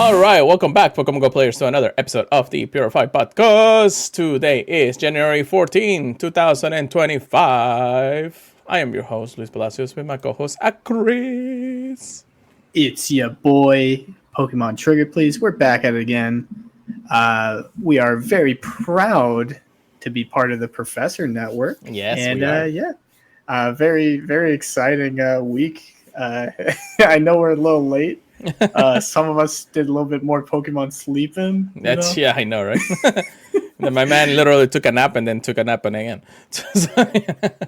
All right, welcome back, Pokemon Go players, to another episode of the Purified podcast. Today is January 14, 2025. I am your host, Luis Palacios, with my co-host, Chris. It's your boy, Pokemon Trigger, please. We're back at it again. We are very proud to be part of the Professor Network. Yes, and we are. very, very exciting week. I know we're a little late. Some of us did a little bit more Pokemon sleeping. Yeah, I know, right? Then my man literally took a nap and then took a nap again.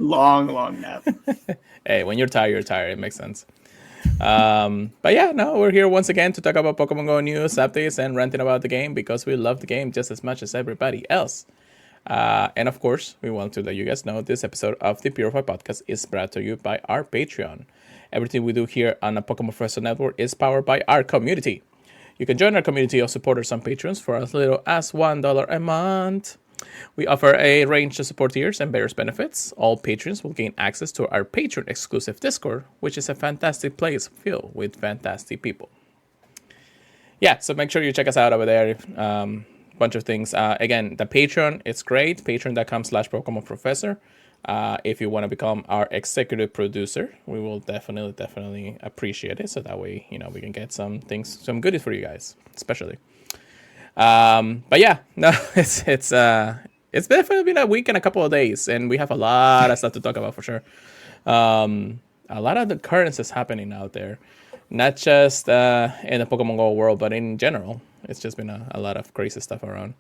Long nap. Hey, when you're tired, you're tired. It makes sense. But yeah, no, we're here once again to talk about Pokemon Go news, updates, and ranting about the game because we love the game just as much as everybody else. And of course, we want to let you guys know this episode of the Purified podcast is brought to you by our Patreon. Everything we do here on the Pokemon Professor Network is powered by our community. You can join our community of supporters and patrons for as little as $1 a month. We offer a range of support tiers and various benefits. All patrons will gain access to our patron-exclusive Discord, which is a fantastic place filled with fantastic people. Yeah, so make sure you check us out over there. Bunch of things. Again, the Patreon, it's great. Patreon.com/Pokemon Professor. If you want to become our executive producer, we will definitely appreciate it. So that way, we can get some goodies for you guys, especially. But yeah, no, it's definitely been a week and a couple of days, and we have a lot of stuff to talk about for sure. A lot of the occurrences happening out there, not just in the Pokemon Go world, but in general. It's just been a lot of crazy stuff around.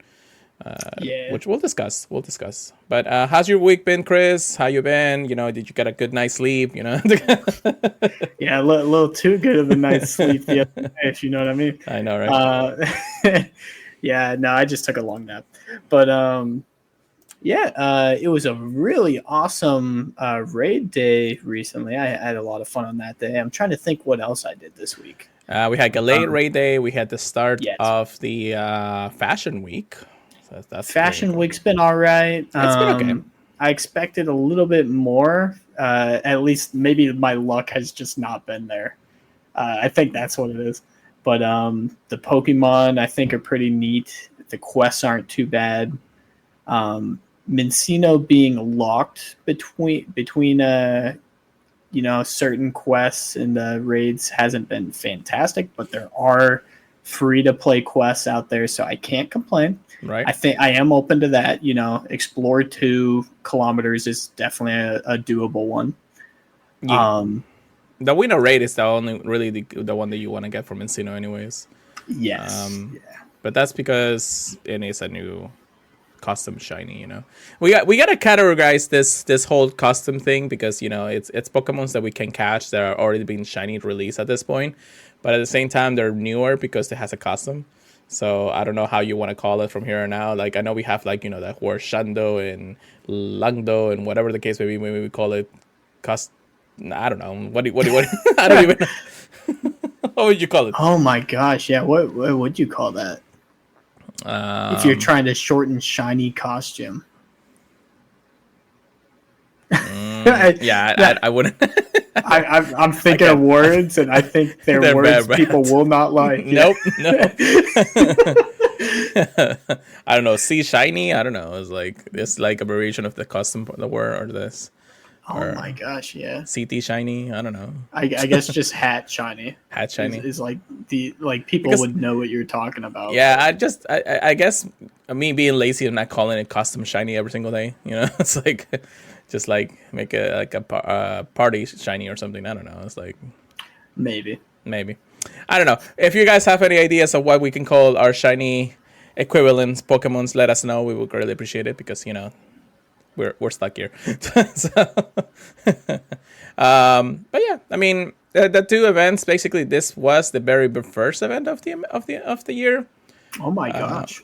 Which we'll discuss. But how's your week been, Chris? How you been? Did you get a good night's sleep? Yeah, a little too good of a night's sleep the other day, if you know what I mean. I know, right? Yeah, no, I just took a long nap. But it was a really awesome raid day recently. I had a lot of fun on that day. I'm trying to think what else I did this week. We had Galate raid day. We had the start of the Fashion Week. So that's Fashion Week's been all right. It's been okay. I expected a little bit more. At least maybe my luck has just not been there. I think that's what it is. But the Pokemon, I think, are pretty neat. The quests aren't too bad. Mincino being locked between certain quests and raids hasn't been fantastic, but there are free-to-play quests out there, so I can't complain. Right. I think I am open to that. Explore 2 kilometers is definitely a doable one. Yeah. The winner raid is the only really the one that you want to get from Encino anyways. Yes. But that's because it is a new custom shiny. We got to categorize this whole custom thing because it's Pokemons that we can catch that are already being shiny released at this point, but at the same time they're newer because it has a custom. So I don't know how you want to call it from here on out. Like I know we have that word Shando and Langdo and whatever the case may be. Maybe we call it I don't know. What I don't even know. What would you call it? Oh my gosh, yeah. What would you call that? If you're trying to shorten shiny costume. I wouldn't. I'm thinking of words, and I think they're words bad. People will not like. Nope. No. I don't know. See shiny. I don't know. It's like a variation of the custom the word or this. Oh my gosh, yeah. CT shiny. I don't know. I guess just hat shiny. Hat shiny is like people would know what you're talking about. Yeah, I guess me being lazy and not calling it custom shiny every single day. It's like just like make it like a party shiny or something. I don't know. It's like maybe. I don't know. If you guys have any ideas of what we can call our shiny equivalents Pokemons, let us know. We would greatly appreciate it because we're stuck here. But yeah, I mean the 2 events. Basically, this was the very first event of the year. Oh my gosh!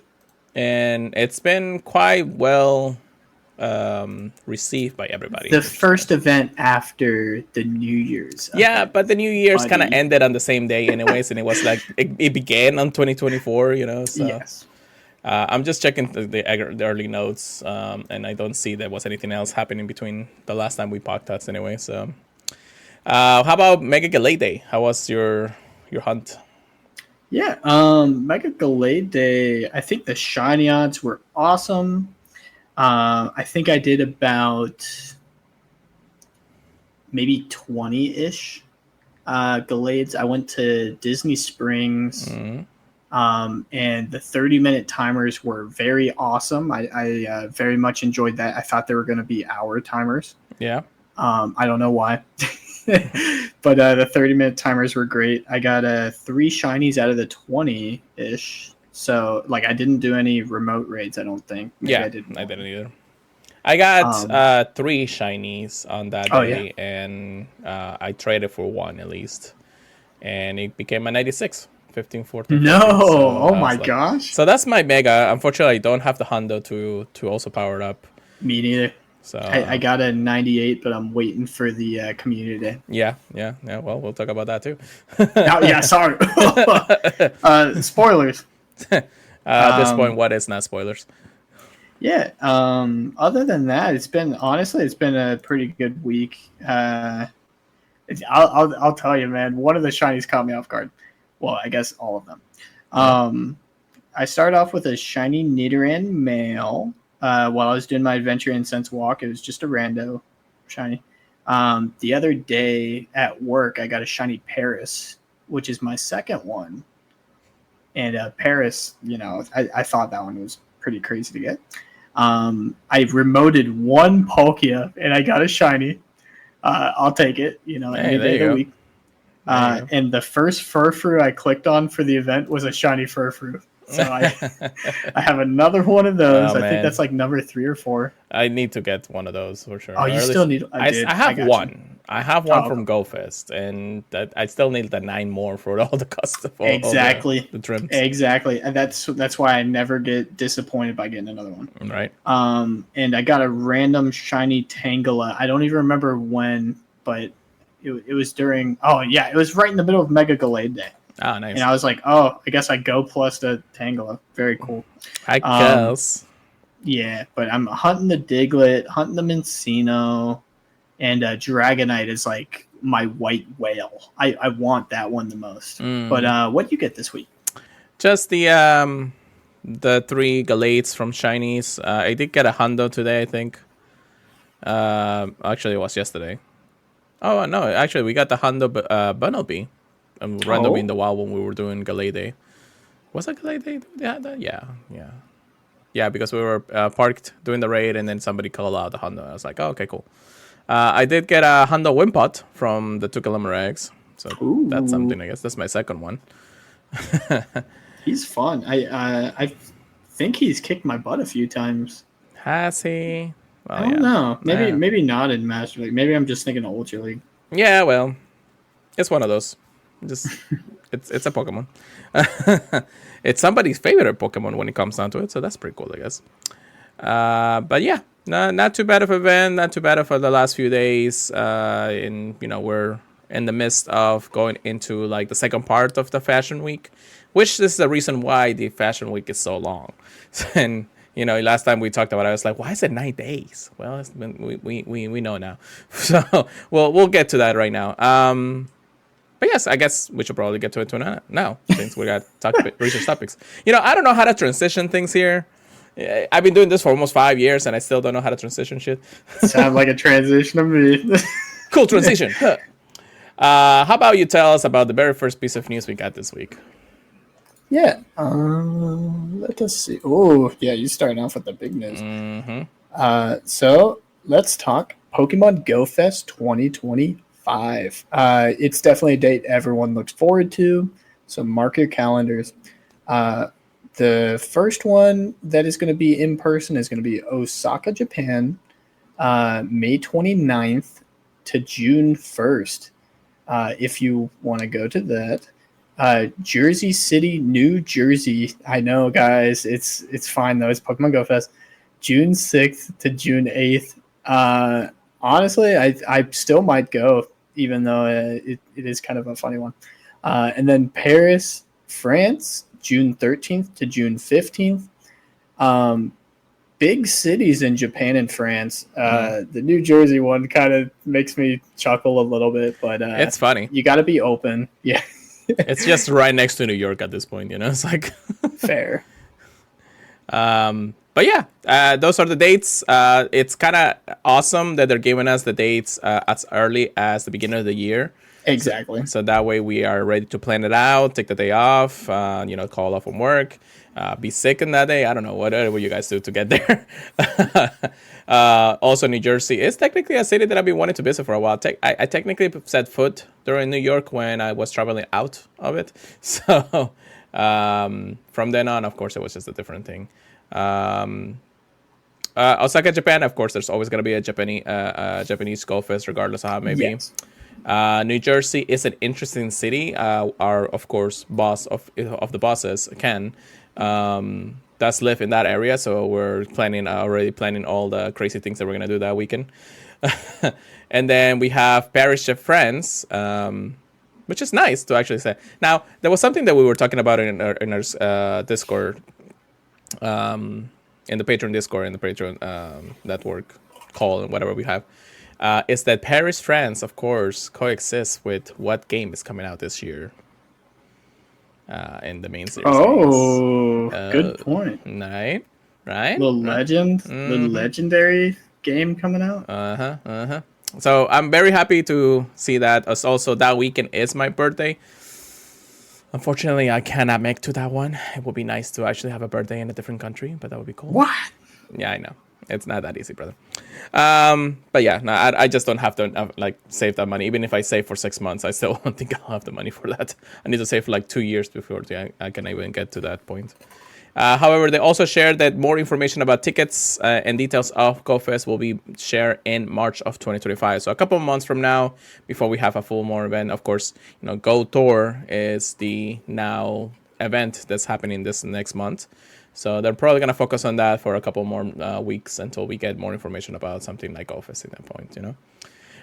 And it's been quite well received by everybody. The first event after the New Year's. Yeah, but the New Year's kind of ended on the same day, anyways, and it was like it began on 2024. So. Yes. I'm just checking the early notes, and I don't see there was anything else happening between the last time we podcast anyway. So, how about Mega Galate Day? How was your hunt? Yeah, Mega Gallade Day. I think the shiny odds were awesome. I think I did about maybe 20-ish Gallades. I went to Disney Springs, Mm, and the 30-minute timers were very awesome. I very much enjoyed that. I thought they were going to be hour timers. yeah. I don't know why. But the 30-minute timers were great. I got 3 shinies out of the 20-ish. So, like, I didn't do any remote raids, I don't think. Maybe Yeah, I did I one. didn't either. I got Um, 3 shinies on that oh, yeah. day, and I traded for one at least, and it became a 96, 15, 14, No. 15. So Oh, I my was like, gosh. so that's my mega. Unfortunately, I don't have the Hundo to also power it up. Me neither. So I got a 98, but I'm waiting for the community day. yeah. Well, we'll talk about that too. Oh, yeah, sorry. Spoilers. At this point, what is not spoilers? Yeah. Other than that, it's been a pretty good week. I'll tell you, man. One of the shinies caught me off guard. Well, I guess all of them. Yeah. I started off with a shiny Nidoran male. While I was doing my Adventure Incense walk, it was just a rando shiny. The other day at work, I got a shiny Paris, which is my second one. And Paris, I thought that one was pretty crazy to get. I remoted one Palkia, and I got a shiny. I'll take it, Hey, any there day you of the go. week. There you And the first Furfrou I clicked on for the event was a shiny Furfrou. So I go. have another one of those. Oh I think man, that's like number 3 or 4. I need to get one of those for sure. Oh, Or you at still least need? I, I I have got you. one. I have one Oh, from okay. GoFest, and that I still need the 9 more for all the custom, all Exactly. the trims, Exactly. And that's why I never get disappointed by getting another one. right? And I got a random shiny Tangela. I don't even remember when, but it was during. Oh yeah, it was right in the middle of Mega Gallade Day, Ah, and nice. I was like, oh, I guess I go plus the Tangela. Very cool. I Um, guess. yeah, but I'm hunting the Diglett, hunting the Mincino, and Dragonite is like my white whale. I want that one the most. But Mm. what do you get this week? Just the 3 Galates from Shinies. I did get a Hundo today, I think. Actually, it was yesterday. Oh no, actually we got the Hundo Bunnelby, randomly in the Oh, wild when we were doing Galate Day. Was it Galate Day? Yeah, because we were parked doing the raid, and then somebody called out the Hundo. I was like, oh, okay, cool. I did get a Hundo Wimpot from the 2 eggs, so that's ooh, something. I guess that's my second one. he's fun. I think he's kicked my butt a few times. Has he? I Well, don't yeah. know. Maybe Nah. maybe not in Master League. Maybe I'm just thinking of Ultra League. Yeah, well, it's one of those. Just it's a Pokemon. It's somebody's favorite Pokemon when it comes down to it, so that's pretty cool, I guess. But yeah, not too bad of an event, not too bad of the last few days. We're in the midst of going into like the second part of the Fashion Week, which is the reason why the Fashion Week is so long. And last time we talked about it, I was like, why is it 9 days? Well, it's been, we know now. So we'll get to that right now. But yes, I guess we should probably get to it now, since we got research topics. I don't know how to transition things here. I've been doing this for almost 5 years, and I still don't know how to transition shit. Sound like a transition to me. Cool transition. Huh. How about you tell us about the very first piece of news we got this week? Yeah. Let us see. Oh, yeah, you starting off with the big news. Mm-hmm. So let's talk Pokemon Go Fest 2025. It's definitely a date everyone looks forward to. So mark your calendars. The first one that is going to be in person is going to be Osaka, Japan, May 29th to June 1st. If you want to go to that. Jersey City, New Jersey. I know, guys. It's fine though. It's Pokemon Go Fest, June 6th to June 8th. Honestly, I still might go, even though it is kind of a funny one. And then Paris, France, June 13th to June 15th. Big cities in Japan and France. The New Jersey one kind of makes me chuckle a little bit, but It's funny. you got to be open. Yeah. It's just right next to New York at this point, It's like, Fair. but yeah, those are the dates. It's kind of awesome that they're giving us the dates as early as the beginning of the year. Exactly. So that way we are ready to plan it out, take the day off, call off from work, be sick in that day. I don't know, whatever you guys do to get there. Also, New Jersey is technically a city that I've been wanting to visit for a while. I technically set foot during New York when I was traveling out of it. So from then on, of course, it was just a different thing. Osaka, Japan, of course, there's always going to be a Japanese Go Fest, regardless of how it may be. Yes. New Jersey is an interesting city. Our, of course, boss of the bosses, Ken, does live in that area, so we're already planning all the crazy things that we're gonna do that weekend. And then we have Parish of Friends, which is nice to actually say. Now, there was something that we were talking about in our Discord, in the Patreon Discord, in the Patreon network call, and whatever we have. Is that Paris, France, of course, coexists with what game is coming out this year in the main series. Good point. Right? The legendary game coming out. So I'm very happy to see that. As also, that weekend is my birthday. Unfortunately, I cannot make to that one. It would be nice to actually have a birthday in a different country, but that would be cool. What? Yeah, I know. It's not that easy, brother. But yeah, no, I just don't have to save that money. Even if I save for 6 months, I still don't think I'll have the money for that. I need to save for 2 years before I can even get to that point. However, they also shared that more information about tickets and details of GoFest will be shared in March of 2025. So a couple of months from now, before we have a full more event. Of course, Go Tour is the now event that's happening this next month. So they're probably going to focus on that for a couple more weeks until we get more information about something like GoFest at that point,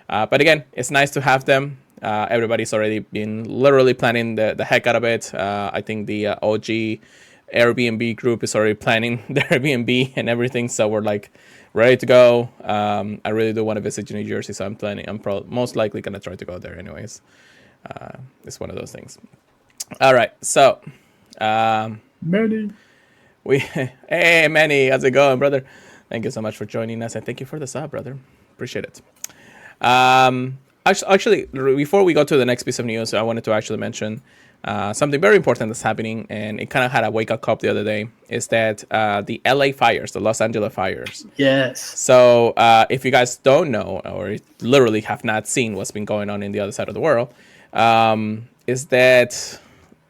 But again, it's nice to have them. Everybody's already been literally planning the heck out of it. I think the OG Airbnb group is already planning their Airbnb and everything. So we're ready to go. I really do want to visit New Jersey, so I'm most likely going to try to go there anyways. It's one of those things. All right, so Manny. Hey Manny, how's it going, brother? Thank you so much for joining us, and thank you for the sub, brother. Appreciate it. Actually, before we go to the next piece of news, I wanted to actually mention something very important that's happening, and it kind of had a wake-up call the other day, is that the LA fires, the Los Angeles fires. Yes. So if you guys don't know, or literally have not seen what's been going on in the other side of the world, is that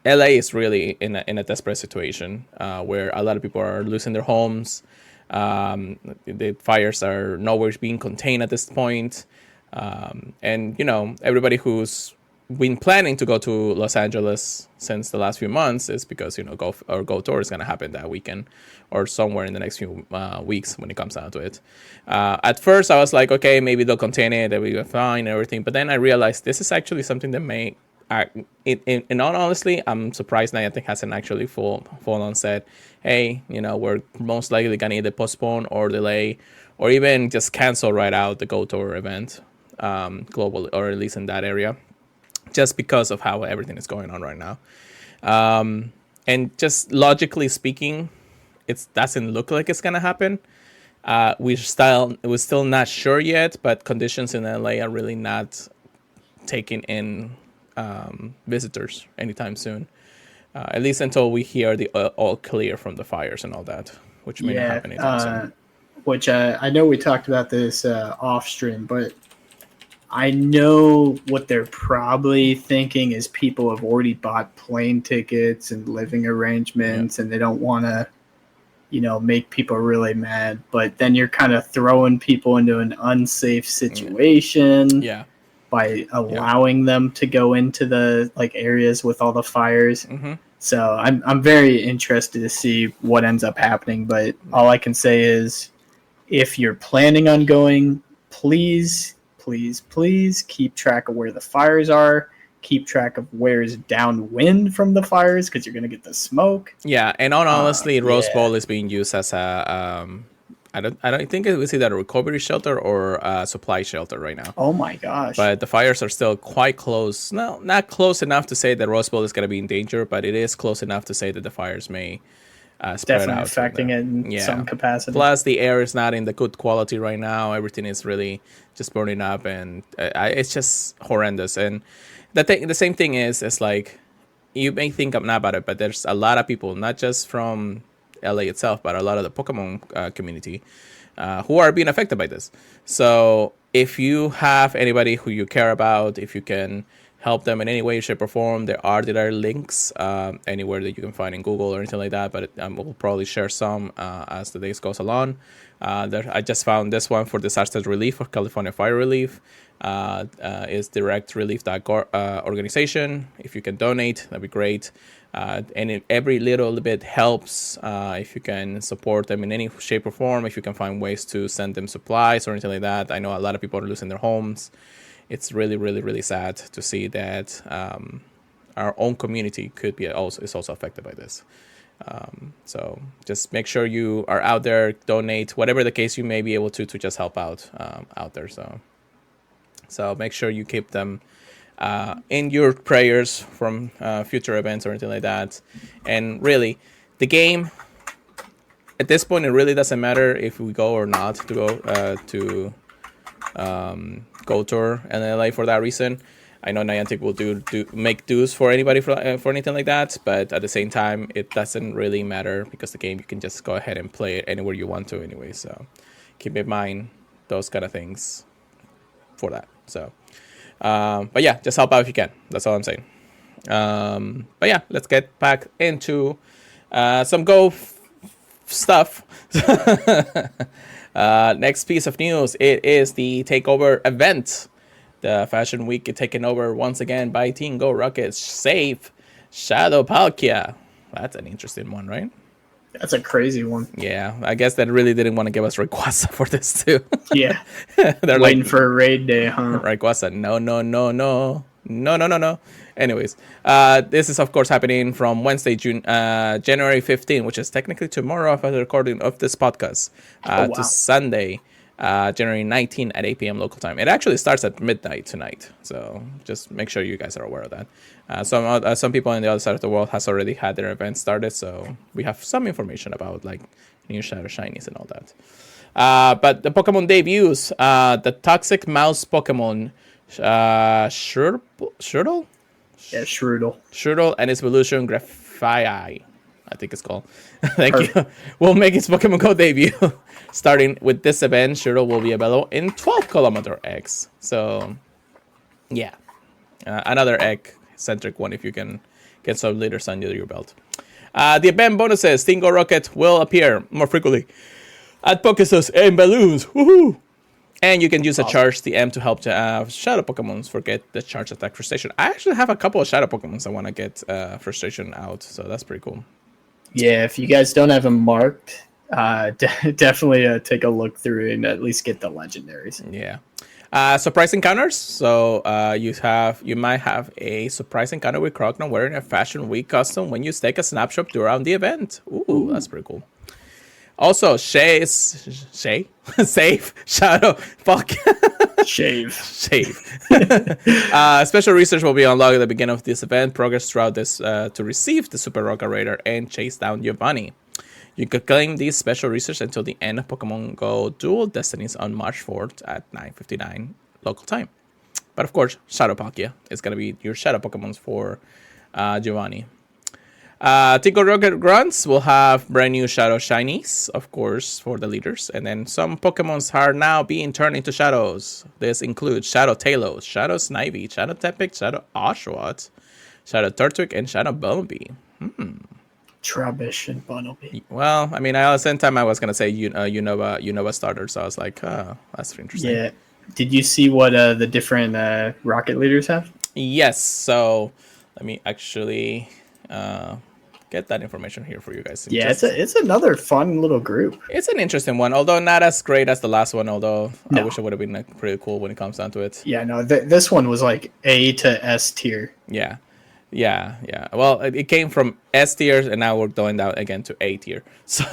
LA is really in a desperate situation where a lot of people are losing their homes. The fires are nowhere being contained at this point. And, everybody who's been planning to go to Los Angeles since the last few months is because, Go Tour is going to happen that weekend or somewhere in the next few weeks when it comes down to it. At first, I was like, okay, maybe they'll contain it, they'll be fine and everything. But then I realized this is actually something that may... in all honesty, I'm surprised Niantic hasn't actually full on said, hey, we're most likely going to either postpone or delay or even just cancel right out the Go Tour event globally, or at least in that area, just because of how everything is going on right now. And just logically speaking, it doesn't look like it's going to happen. We're still not sure yet, but conditions in LA are really not taking in visitors anytime soon, at least until we hear the all clear from the fires and all that, which may not happen anytime soon. Which I know we talked about this off stream, but I know what they're probably thinking is people have already bought plane tickets and living arrangements, and they don't want to, make people really mad. But then you're kind of throwing people into an unsafe situation. Yeah. By allowing them to go into the areas with all the fires. Mm-hmm. So I'm very interested to see what ends up happening. But all I can say is, if you're planning on going, please keep track of where the fires are. Keep track of where's downwind from the fires, because you're going to get the smoke. Yeah, and honestly, Rose Bowl is being used as a I don't think it was either a recovery shelter or a supply shelter right now. Oh my gosh. But the fires are still quite close. No, not close enough to say that Rose Bowl is going to be in danger, but it is close enough to say that the fires may spread Definitely out. affecting it in some capacity. Plus, the air is not in the good quality right now. Everything is really just burning up, and it's just horrendous. And the same thing is like, you may think I'm not about it, but there's a lot of people, not just from LA itself, but a lot of the Pokemon community who are being affected by this. So if you have anybody who you care about, if you can help them in any way, shape, or form, there are links anywhere that you can find in Google or anything like that. But we'll probably share some as the days goes along. I just found this one for disaster relief for California fire relief. Is directrelief.org organization. If you can donate, that'd be great. And every little bit helps. If you can support them in any shape or form, if you can find ways to send them supplies or anything like that. I know a lot of people are losing their homes. It's really, really, really sad to see that our own community is also affected by this. So just make sure you are out there, donate, whatever the case you may be able to just help out there. So make sure you keep them in your prayers from future events or anything like that. And really, the game, at this point, it really doesn't matter if we go or not to go to Go Tour and LA for that reason. I know Niantic will make dues for anybody for anything like that, but at the same time, it doesn't really matter because the game, you can just go ahead and play it anywhere you want to anyway. So keep in mind those kind of things for that. So, but yeah, just help out if you can. That's all I'm saying. But yeah, let's get back into some Go stuff. Next piece of news, it is the takeover event. The Fashion Week is taken over once again by Team Go Rockets. Save Shadow Palkia. That's an interesting one, right? That's a crazy one. Yeah, I guess they really didn't want to give us Rayquaza for this too. Yeah. They're waiting for a raid day, huh? Rayquaza, no. Anyways, this is of course happening from Wednesday, January 15, which is technically tomorrow after the recording of this podcast, to Sunday, January 19 at 8 p.m. local time. It actually starts at midnight tonight, so just make sure you guys are aware of that. Some people on the other side of the world has already had their event started, so we have some information about like new Shadow Shinies and all that. But the Pokemon debuts, the Toxic Mouse Pokemon, Shurdle? Yeah, Shurdle and its evolution Graphii, I think it's called. Thank you. Will make its Pokemon Go debut. Starting with this event, Shurdle will be available in 12 eggs. So, yeah. Another egg-centric one if you can get some liters under your belt. The event bonuses, Team Go Rocket will appear more frequently at Pokéstops and balloons. Woohoo! And you can use a Charge TM to help Shadow Pokemons forget the Charge Attack Frustration. I actually have a couple of Shadow Pokemons I want to get Frustration out, so that's pretty cool. Yeah, if you guys don't have them marked, definitely take a look through and at least get the legendaries. Yeah. Surprise encounters. So you might have a surprise encounter with Krogna wearing a Fashion Week costume when you take a snapshot during the event. Ooh, that's pretty cool. Also, save Shadow. Fuck. Shave. Special research will be unlocked at the beginning of this event. Progress throughout this to receive the Super Rocket Raider and chase down Giovanni. You can claim these special research until the end of Pokemon Go Dual Destinies on March 4th at 9:59 local time. But of course, Shadow Palkia is going to be your Shadow Pokemons for Giovanni. Tico Rocket Grunts will have brand new Shadow Shinies, of course, for the leaders. And then some Pokemons are now being turned into Shadows. This includes Shadow Talos, Shadow Snivy, Shadow Tepig, Shadow Oshawott, Shadow Turtwig, and Shadow Bumblebee. Trubbish and Bumblebee. Well, I mean, at the same time, I was going to say Unova starter, so I was like, that's interesting. Yeah. Did you see what the different Rocket leaders have? Yes, so let me actually... get that information here for you guys. Yeah, it's another fun little group. It's an interesting one, although not as great as the last one. Although I wish it would have been pretty cool when it comes down to it. Yeah, no, this one was like A to S tier. Yeah. Well, it came from S tier, and now we're going down again to A tier. So,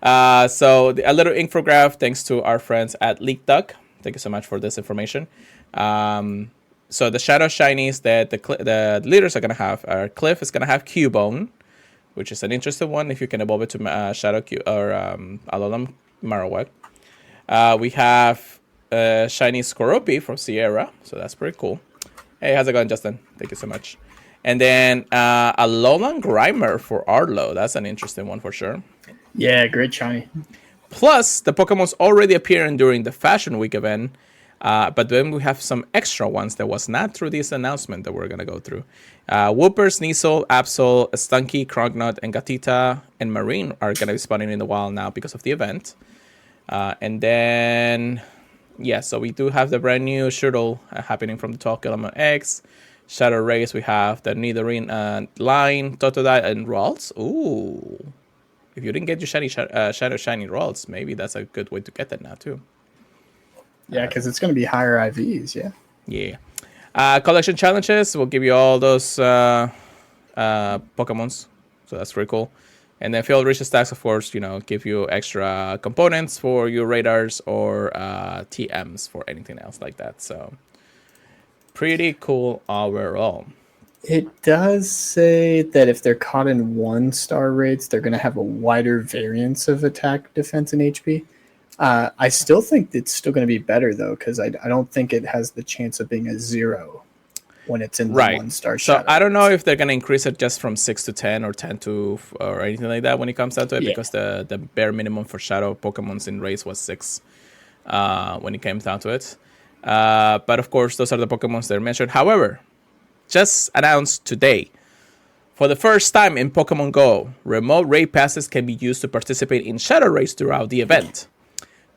So a little infograph thanks to our friends at Leak Duck. Thank you so much for this information. So the Shadow Shinies that the leaders are going to have are Cliff is going to have Cubone, which is an interesting one if you can evolve it to Shadow Q or Alolan Marowak. We have Shiny Skorupi from Sierra, so that's pretty cool. Hey, how's it going, Justin? Thank you so much. And then Alolan Grimer for Arlo. That's an interesting one for sure. Yeah, great shiny. Plus, the Pokemon's already appearing during the Fashion Week event. But then we have some extra ones that was not through this announcement that we're going to go through. Whooper, Sneasel, Absol, Stunky, Crognut, and Gatita, and Marine are going to be spawning in the wild now because of the event. And then, yeah, so we do have the brand new Shuttle happening from the Talk Element X. Shadow Rays, we have the Nidorin line, Totodile, and Ralts. Ooh. If you didn't get your Shadow Shiny Ralts, maybe that's a good way to get that now, too. Yeah, because it's going to be higher IVs, yeah. Yeah. Collection challenges will give you all those Pokemons. So that's pretty cool. And then Field Reach stacks, of course, give you extra components for your radars or TMs for anything else like that. So pretty cool overall. It does say that if they're caught in 1-star raids, they're going to have a wider variance of attack, defense, and HP. I still think it's still going to be better, though, because I don't think it has the chance of being a 0 when it's in the 1-star shadow. So I don't know if they're going to increase it just from 6 to 10 or 10 to or anything like that when it comes down to it, because the bare minimum for shadow Pokemons in raids was 6 when it came down to it. But of course, those are the Pokemons that are mentioned. However, just announced today, for the first time in Pokemon Go, remote raid passes can be used to participate in shadow raids throughout the event.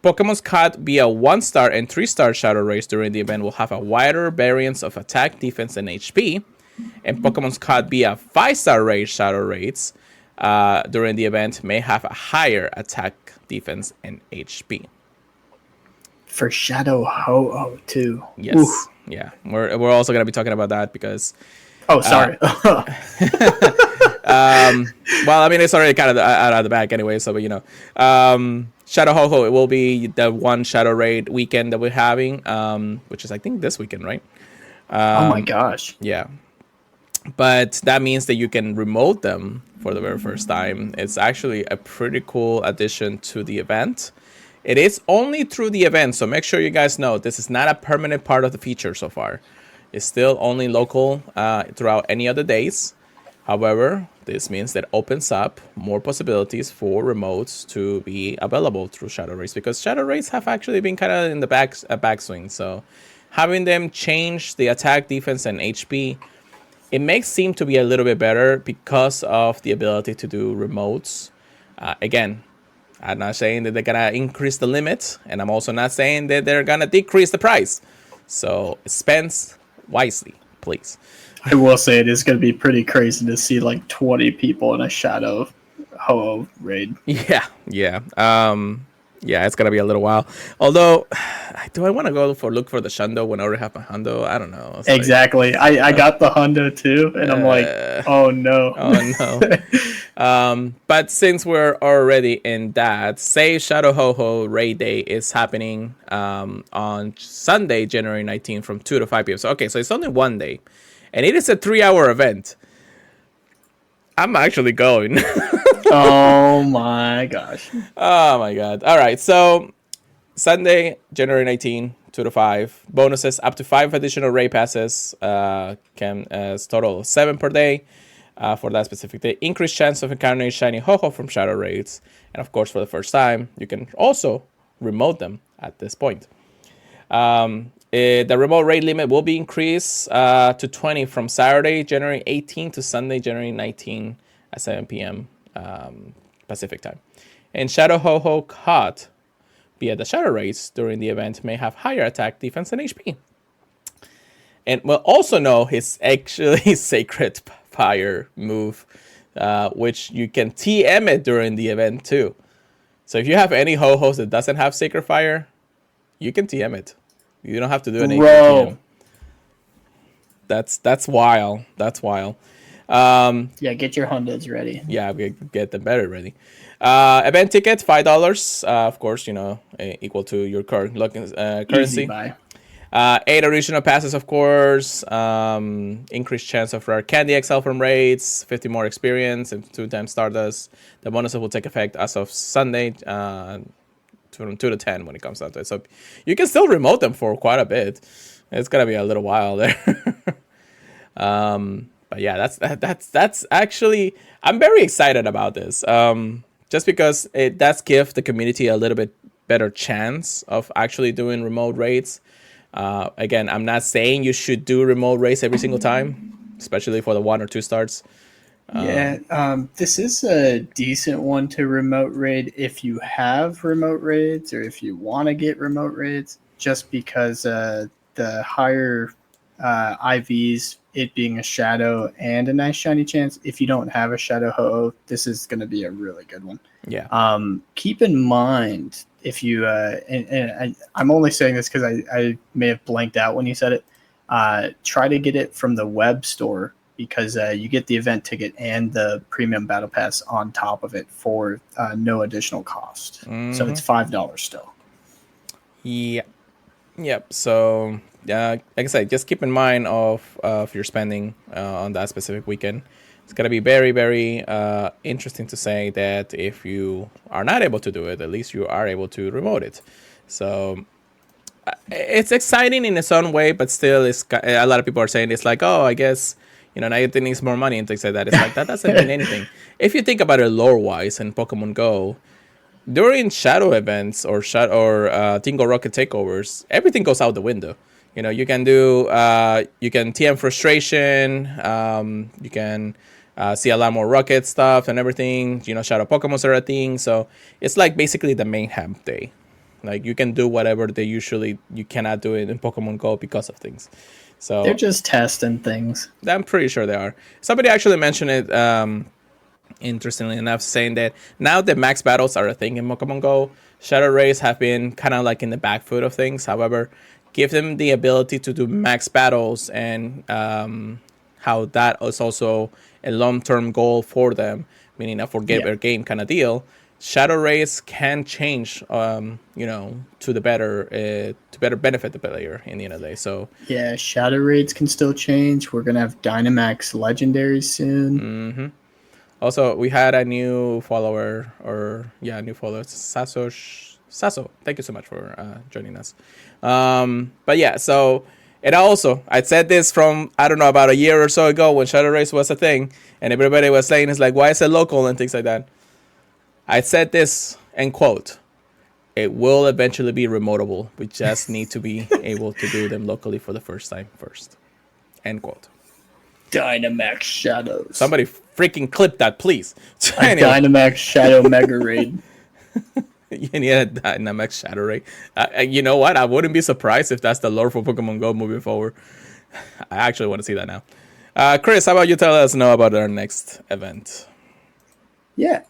Pokemons caught via 1-star and 3-star shadow raids during the event will have a wider variance of attack, defense, and HP. And Pokemons caught via 5-star raid shadow raids during the event may have a higher attack, defense, and HP. For Shadow Ho-Oh, too. Yes. Oof. Yeah. We're also going to be talking about that because... Oh, sorry. Well, I mean, it's already kind of out of the bag anyway, so, Shadow Ho-Oh, it will be the one Shadow Raid weekend that we're having, which is, I think, this weekend, right? Oh, my gosh. Yeah. But that means that you can remote them for the very first time. It's actually a pretty cool addition to the event. It is only through the event, so make sure you guys know this is not a permanent part of the feature so far. It's still only local throughout any other days. However, this means that opens up more possibilities for remotes to be available through Shadow Raids, because Shadow Raids have actually been kind of in the backswing. So having them change the attack, defense, and HP, it makes seem to be a little bit better because of the ability to do remotes. Again, I'm not saying that they're going to increase the limit, and I'm also not saying that they're going to decrease the price. So spend wisely, please. I will say it is going to be pretty crazy to see like 20 people in a Shadow Ho-Oh raid. Yeah. Yeah, it's going to be a little while. Although, do I want to go look for the Shundo when I already have my Hundo? I don't know. It's exactly. Like, I got the Hundo too, and I'm like, oh no. But since we're already in that, say Shadow Ho-Oh Raid Day is happening on Sunday, January 19th from 2 to 5 p.m. So, okay, so it's only one day. And it is a 3-hour event. I'm actually going. Oh my gosh. Oh my god. All right. So Sunday, January 19, 2 to 5. Bonuses up to 5 additional raid passes. Can total of 7 per day for that specific day. Increased chance of encountering shiny Ho-Oh from shadow raids. And of course, for the first time, you can also remote them at this point. The remote raid limit will be increased to 20 from Saturday, January 18 to Sunday, January 19 at 7 p.m. Pacific time. And Shadow Ho-Oh caught via the Shadow Raids during the event may have higher attack, defense, and HP. And we'll also know his actually Sacred Fire move, which you can TM it during the event too. So if you have any Ho-Ohs that doesn't have Sacred Fire, you can TM it. You don't have to do an ATM. That's wild. That's wild. Yeah, get your Hondas ready. Yeah, get them better ready. Event ticket $5. Of course, equal to your current Easy currency. buy. 8 original passes, of course. Increased chance of rare candy XL from raids. 50 more experience and 2 times Stardust. The bonuses will take effect as of Sunday, from 2 to 10 when it comes down to it. So you can still remote them for quite a bit. It's gonna be a little while there. But yeah, that's actually, I'm very excited about this. Just because it does give the community a little bit better chance of actually doing remote raids. Again, I'm not saying you should do remote raids every single time, especially for the 1 or 2 starts. This is a decent one to remote raid if you have remote raids or if you want to get remote raids, just because the higher IVs, it being a shadow and a nice shiny chance. If you don't have a shadow ho-oh, this is going to be a really good one. Yeah. Keep in mind, if you and I'm only saying this because I may have blanked out when you said it, try to get it from the web store, because you get the event ticket and the premium battle pass on top of it for no additional cost. So it's $5 still. Yeah. Yep. So like I said, just keep in mind of your spending on that specific weekend. It's gonna be very, very interesting to say that if you are not able to do it, at least you are able to remote it. So it's exciting in its own way, but still, a lot of people are saying it's like, oh, I guess now it needs more money and things like that. It's like that doesn't mean anything. If you think about it lore-wise in Pokemon Go, during shadow events or Tingle Rocket takeovers, everything goes out the window. You can do you can TM frustration. You can see a lot more rocket stuff and everything. Shadow Pokemon are a thing, so it's like basically the mayhem day. Like you can do whatever you cannot do it in Pokemon Go because of things. So they're just testing things. I'm pretty sure they are. Somebody actually mentioned it. Interestingly enough, saying that now that max battles are a thing in Pokemon Go, Shadow Rays have been kind of like in the back foot of things. However, give them the ability to do max battles, and how that is also a long-term goal for them, meaning a forget game kind of deal. Shadow Rays can change, to the better, to better benefit the player in the end of the day. So yeah, Shadow Raids can still change. We're gonna have Dynamax Legendaries soon. Mm-hmm. Also, we had a new follower, Sasso. Thank you so much for joining us. But yeah, so and also I said this from about a year or so ago when Shadow Race was a thing, and everybody was saying it's like, why is it local and things like that. I said this, and quote, it will eventually be remotable. We just need to be able to do them locally for the first time first. End quote. Dynamax Shadows. Somebody freaking clip that, please. Anyway. Dynamax Shadow Mega Raid. You need a Dynamax Shadow Raid. You know what? I wouldn't be surprised if that's the lore for Pokemon Go moving forward. I actually want to see that now. Chris, how about you tell us now about our next event? Yeah.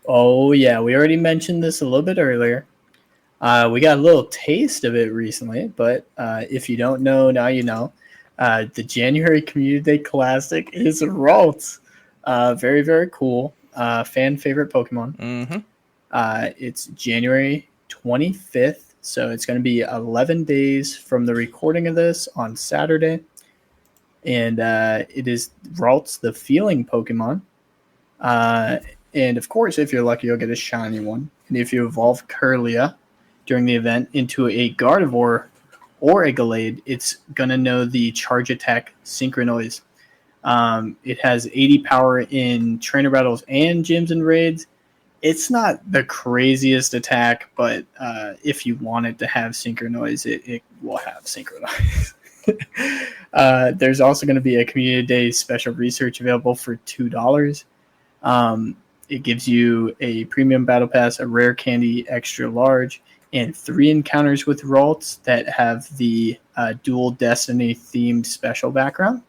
Oh, yeah. We already mentioned this a little bit earlier. We got a little taste of it recently, but if you don't know, now you know. The January Community Day Classic is Ralts. Very, very cool. Fan favorite Pokemon. Mm-hmm. It's January 25th, so it's going to be 11 days from the recording of this on Saturday. And it is Ralts, the Feeling Pokemon. And of course, if you're lucky, you'll get a shiny one. And if you evolve Kirlia during the event into a Gardevoir or a Gallade, it's going to know the charge attack Synchronoise. It has 80 power in trainer battles and gyms and raids. It's not the craziest attack, but if you want it to have Synchronoise, it will have Synchronoise. There's also going to be a Community Day special research available for $2. It gives you a premium battle pass, a rare candy extra large, and 3 encounters with Ralts that have the Dual Destiny themed special background.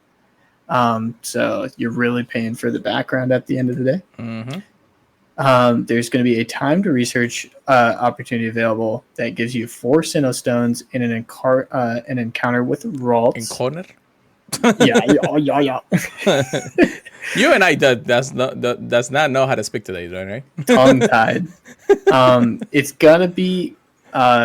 So you're really paying for the background at the end of the day. Mm-hmm. There's going to be a timed research opportunity available that gives you 4 Sinnoh Stones in an encounter with Ralts. Encounter? Yeah. You and I does not know how to speak today, right? Tongue tied. It's gonna be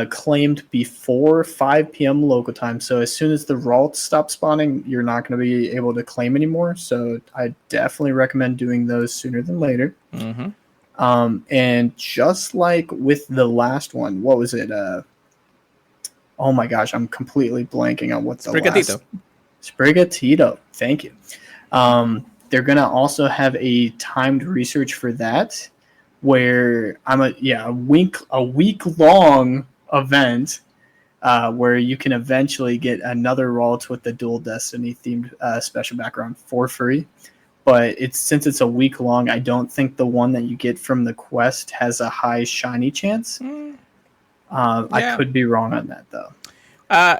claimed before 5 p.m. local time. So as soon as the Ralts stop spawning, you're not going to be able to claim anymore. So I definitely recommend doing those sooner than later. Mm-hmm. And just like with the last one, what was it? Oh my gosh, I'm completely blanking on what the last Sprigatito. Thank you. They're gonna also have a timed research for that, where a week long event where you can eventually get another Ralt with the Dual Destiny themed special background for free. But since it's a week long, I don't think the one that you get from the quest has a high shiny chance. I could be wrong on that though.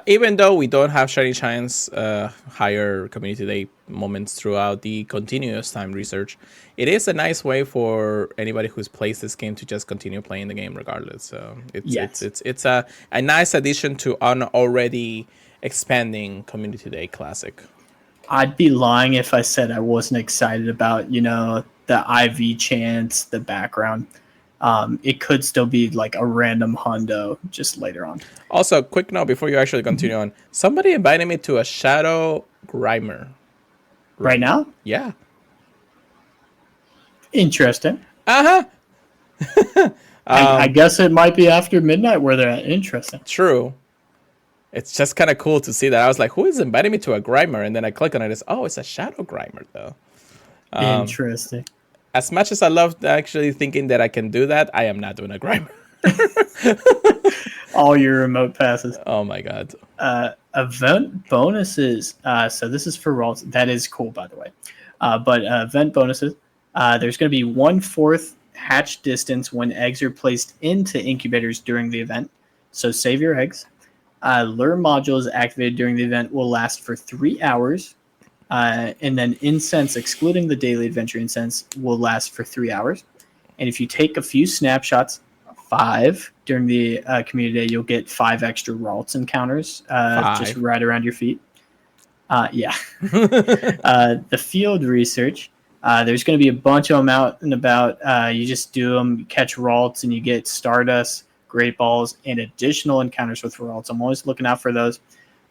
Even though we don't have shiny shines, higher community day moments throughout the continuous time research, it is a nice way for anybody who's played this game to just continue playing the game regardless. So it's a nice addition to an already expanding community day classic. I'd be lying if I said I wasn't excited about, the IV chance, the background. It could still be like a random hundo just later on. Also, quick note before you actually continue on. Somebody invited me to a Shadow Grimer. Right now? Yeah. Interesting. Uh-huh. I guess it might be after midnight where they're at. Interesting. True. It's just kind of cool to see that. I was like, who is inviting me to a Grimer? And then I click on it. It's a Shadow Grimer, though. Interesting. As much as I love actually thinking that I can do that, I am not doing a Grimer. All your remote passes. Oh, my God. Event bonuses. So this is for Ralts. That is cool, by the way. But event bonuses. There's going to be 1/4 hatch distance when eggs are placed into incubators during the event. So save your eggs. Lure modules activated during the event will last for 3 hours. And then incense, excluding the daily adventure incense, will last for 3 hours. And if you take a few snapshots, 5 during the community day, you'll get 5 extra Ralts encounters just right around your feet. The field research, there's going to be a bunch of them out and about. You just do them, you catch Ralts, and you get Stardust, Great Balls, and additional encounters with Ralts. I'm always looking out for those.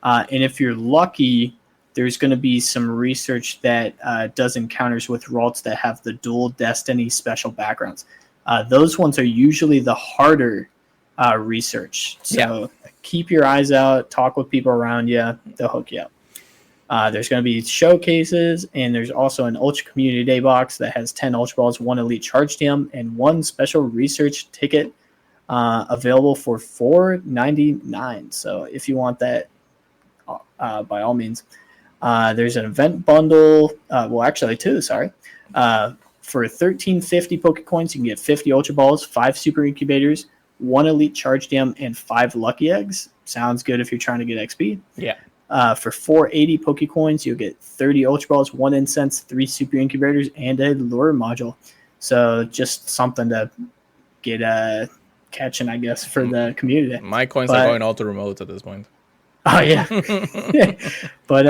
And if you're lucky, there's going to be some research that does encounters with Ralts that have the Dual Destiny special backgrounds. Those ones are usually the harder research. So keep your eyes out, talk with people around you. They'll hook you up. There's going to be showcases, and there's also an Ultra Community Day box that has 10 Ultra Balls, 1 Elite Charge TM, and 1 special research ticket available for $4.99. So if you want that, by all means. There's an event bundle. Actually, 2, sorry. For 1350 Pokecoins, you can get 50 Ultra Balls, 5 Super Incubators, 1 Elite Charge DM, and 5 Lucky Eggs. Sounds good if you're trying to get XP. Yeah. For 480 Pokecoins, you'll get 30 Ultra Balls, 1 Incense, 3 Super Incubators, and a Lure Module. So just something to get catching, I guess, for the community. My coins are going all to remote at this point. Oh yeah, but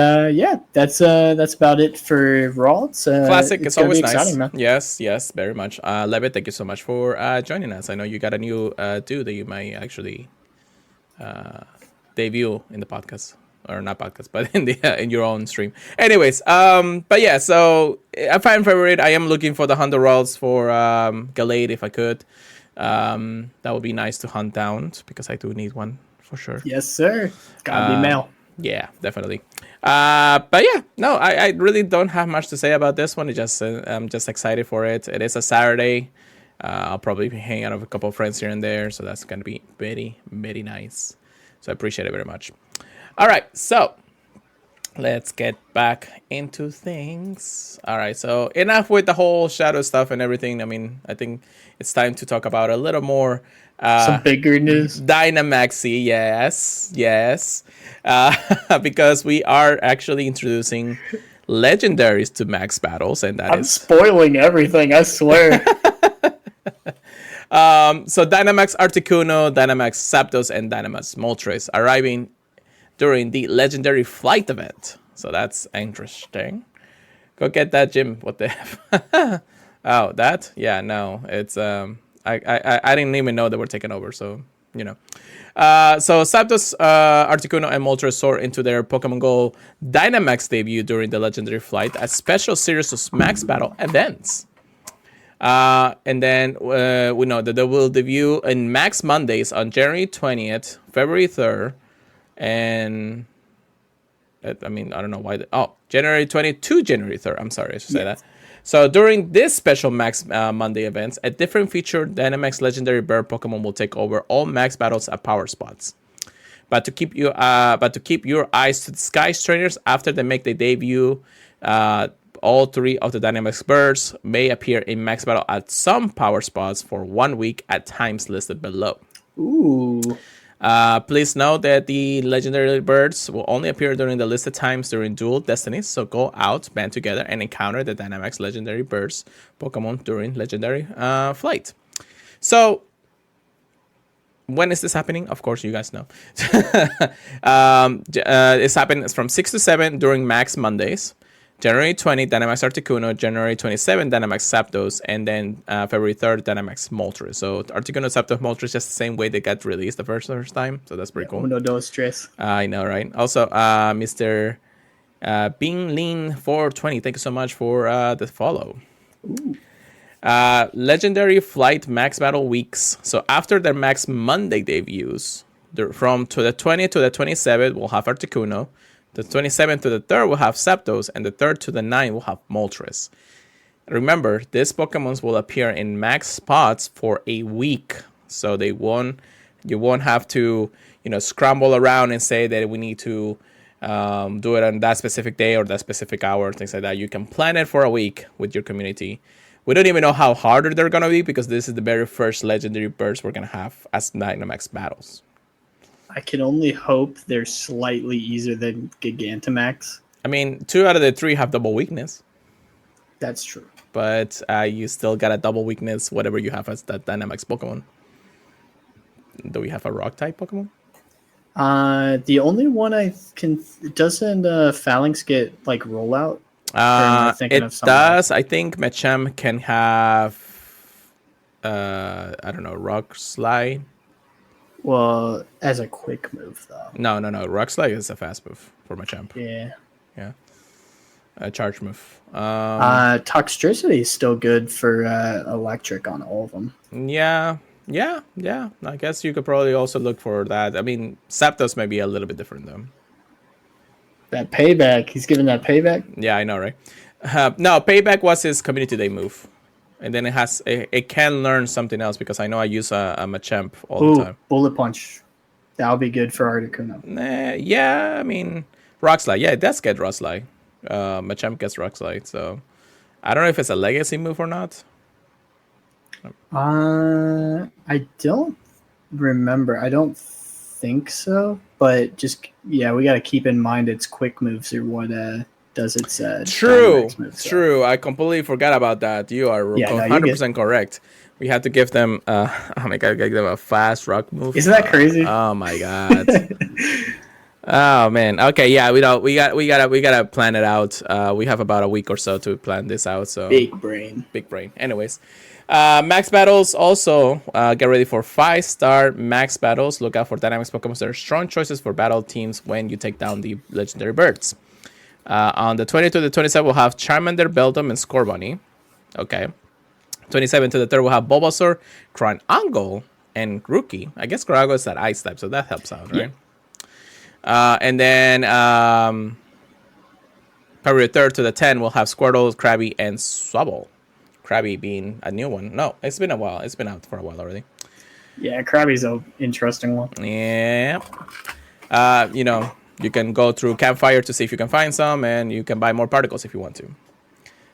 that's about it for Ralts. Classic. It's always nice. Exciting, man. Yes, very much. Levitt, thank you so much for joining us. I know you got a new dude that you might actually debut in the podcast, or not podcast, but in your own stream. Anyways, but yeah, so a fan favorite. I am looking for the 100 Ralts for Gallade if I could. That would be nice to hunt down because I do need one. For sure. Yes, sir. Gotta be male. Yeah, definitely. But yeah, no, I really don't have much to say about this one. I'm just excited for it. It is a Saturday. I'll probably be hanging out with a couple of friends here and there, so that's gonna be very, very nice. So I appreciate it very much. All right, so let's get back into things. All right, so enough with the whole shadow stuff and everything. I mean, I think it's time to talk about a little more. Some bigger news. Dynamaxy, yes. Because we are actually introducing legendaries to max battles, and I'm spoiling everything, I swear. So Dynamax Articuno, Dynamax Zapdos, and Dynamax Moltres arriving during the Legendary Flight event. So that's interesting. Go get that, Jim. What the F? Oh, that? Yeah, no. It's I didn't even know they were taking over, so so Zapdos, Articuno, and Moltres soar into their Pokemon Go Dynamax debut during the Legendary Flight, a special series of Max Battle events. And then we know that they will debut in Max Mondays on January 20th, February 3rd, and I mean, I don't know why. January 20th to January 3rd. I'm sorry, I should say that. So during this special Max Monday events, a different featured Dynamax Legendary Bird Pokemon will take over all Max battles at power spots. But to keep your eyes to the Sky Trainers after they make their debut, all three of the Dynamax birds may appear in Max Battle at some power spots for 1 week at times listed below. Ooh. Please note that the legendary birds will only appear during the listed times during Dual Destinies, so go out, band together, and encounter the Dynamax legendary birds Pokemon during legendary flight. So, when is this happening? Of course, you guys know. It's happening from 6 to 7 during Max Mondays. January 20, Dynamax Articuno. January 27, Dynamax Zapdos. And then February 3rd, Dynamax Moltres. So Articuno, Zapdos, Moltres, just the same way they got released the first time. So that's pretty cool. Uno, dos, tres. I know, right? Also, Mr. Bing Lean 420, thank you so much for the follow. Legendary Flight Max Battle Weeks. So after their Max Monday debuts, from to the 20th to the 27th, we'll have Articuno. The 27th to the 3rd will have Zapdos, and the 3rd to the 9th will have Moltres. Remember, these Pokemons will appear in max spots for a week, so you won't have to scramble around and say that we need to do it on that specific day or that specific hour, things like that. You can plan it for a week with your community. We don't even know how harder they're gonna be because this is the very first legendary birds we're gonna have as Dynamax battles. I can only hope they're slightly easier than Gigantamax. I mean, 2 out of the 3 have double weakness. That's true. But you still got a double weakness, whatever you have as that Dynamax Pokemon. Do we have a rock type Pokemon? The only one I can... Doesn't Phalanx get, like, rollout? It does. I think Machamp can have, I don't know, Rock Slide. Well, as a quick move, though. No. Rock Slide is a fast move for Machamp. Yeah. A charge move. Toxtricity is still good for electric on all of them. Yeah. I guess you could probably also look for that. I mean, Zapdos may be a little bit different, though. That payback. He's giving that payback? Yeah, I know, right? No, payback was his community day move. And then it can learn something else because I know I use a Machamp all the time. Bullet Punch. That'll be good for Articuno. Yeah, I mean, Rock Slide. Yeah, it does get Rock Slide. Machamp gets Rock Slide. So I don't know if it's a legacy move or not. I don't remember. I don't think so. But we got to keep in mind its quick moves are what does its True. I completely forgot about that. You are 100% correct. We had to give them give them a fast rock move. Isn't that crazy? Oh my god. Oh man. Okay, yeah, we gotta plan it out. We have about a week or so to plan this out. So big brain. Anyways. Max battles also get ready for 5-star max battles. Look out for Dynamax Pokemon that are strong choices for battle teams when you take down the legendary birds. On the 20th to the 27th, we'll have Charmander, Beldum, and Scorbunny. Okay. 27th to the 3rd, we'll have Bulbasaur, Cranangle, and Grookey. I guess Cranangle is that ice type, so that helps out, right? Yeah. And then February 3rd to the 10th, we'll have Squirtle, Krabby, and Swabble. Krabby being a new one. No, it's been a while. It's been out for a while already. Yeah, Krabby's an interesting one. Yeah. You can go through Campfire to see if you can find some, and you can buy more particles if you want to.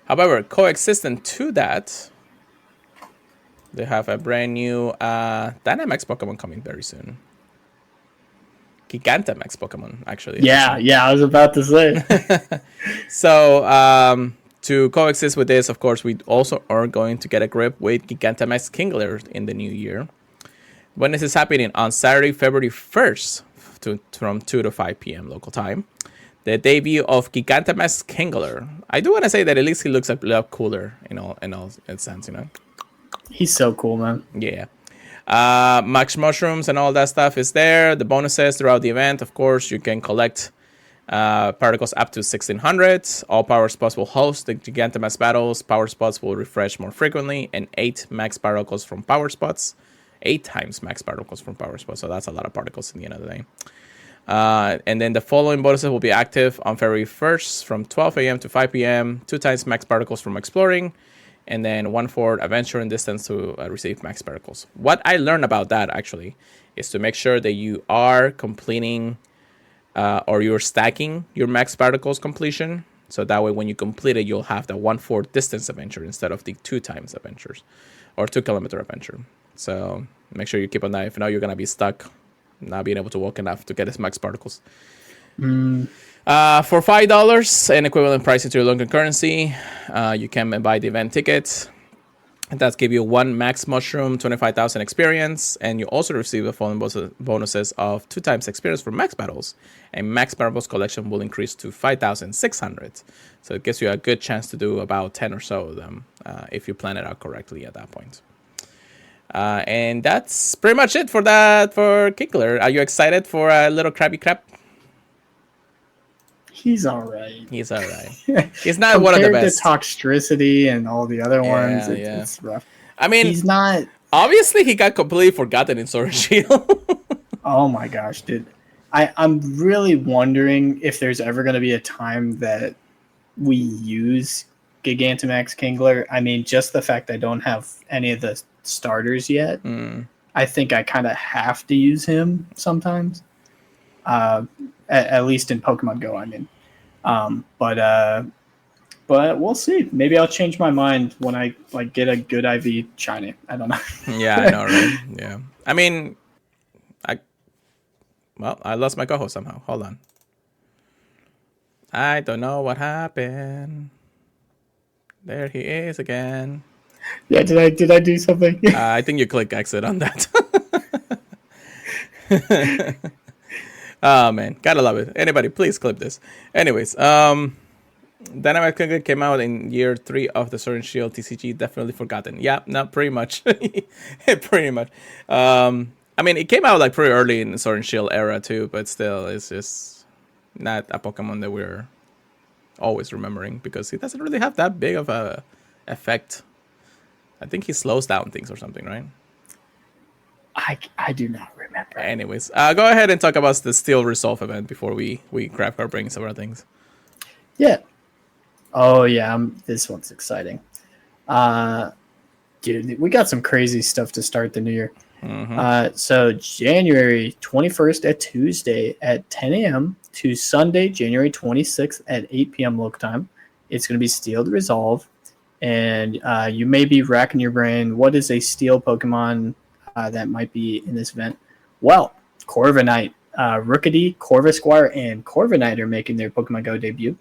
However, coexistent to that, they have a brand new Dynamax Pokemon coming very soon. Gigantamax Pokemon, actually. Yeah, I was about to say. So, to coexist with this, of course, we also are going to get a grip with Gigantamax Kingler in the new year. When this is happening on Saturday, February 1st, from 2 to 5 p.m. local time. the debut of Gigantamax Kingler. I do want to say that at least he looks a lot cooler in all sense, He's so cool, man. Yeah. Max Mushrooms and all that stuff is there. The bonuses throughout the event, of course, you can collect particles up to 1600. All power spots will host the Gigantamax battles. Power spots will refresh more frequently, and 8 max particles from power spots. 8 times max particles from power spots. So that's a lot of particles in the end of the day. And then the following bonuses will be active on February 1st from 12 a.m. to 5 p.m. 2 times max particles from exploring, and then 1 for adventure and distance to receive max particles. What I learned about that actually is to make sure that you are completing or you're stacking your max particles completion. So that way when you complete it, you'll have the 1/4 distance adventure instead of the 2 times adventures or 2 kilometer adventure. So make sure you keep on that. If not, you're going to be stuck not being able to walk enough to get his max particles. For $5 and equivalent price into your local currency, you can buy the event tickets. And that's give you 1 max mushroom, 25,000 experience, and you also receive the following bonuses of 2 times experience for max battles. And max battles collection will increase to 5,600. So it gives you a good chance to do about 10 or so of them if you plan it out correctly at that point. And that's pretty much it for Kickler. Are you excited for a little Krabby Krab? He's all right. He's all right. He's not one of the best. Compared to Toxtricity and all the other ones, it's rough. I mean, he's not. Obviously, he got completely forgotten in Sword and Shield. Oh my gosh, dude. I'm really wondering if there's ever going to be a time that we use Gigantamax Kingler. I mean, just the fact I don't have any of the starters yet, I think I kind of have to use him sometimes. At least in Pokemon Go, I mean. But we'll see. Maybe I'll change my mind when I get a good IV shiny. I don't know. Yeah, I know, right? Yeah. I mean, I lost my co-host somehow. Hold on. I don't know what happened. There he is again. Yeah, did I do something? I think you click exit on that. Oh man, gotta love it. Anybody, please clip this. Anyways, Dynamax Kingler came out in year 3 of the Sword and Shield TCG. Definitely forgotten. Yeah, not pretty much. Pretty much. I mean, it came out like pretty early in the Sword and Shield era too, but still, it's just not a Pokemon that we're always remembering because he doesn't really have that big of a effect. I think he slows down things or something, right? I do not remember. Anyways, go ahead and talk about the Steel Resolve event before we grab our brains over things. Yeah. Oh yeah, this one's exciting. Dude, we got some crazy stuff to start the new year. So January 21st at Tuesday at 10 a.m. to Sunday, January 26th at 8 p.m. local time. It's going to be Steel Resolve. And you may be racking your brain, what is a Steel Pokemon that might be in this event? Well, Corviknight, Rookidee, Corvisquire, and Corviknight are making their Pokemon Go debut.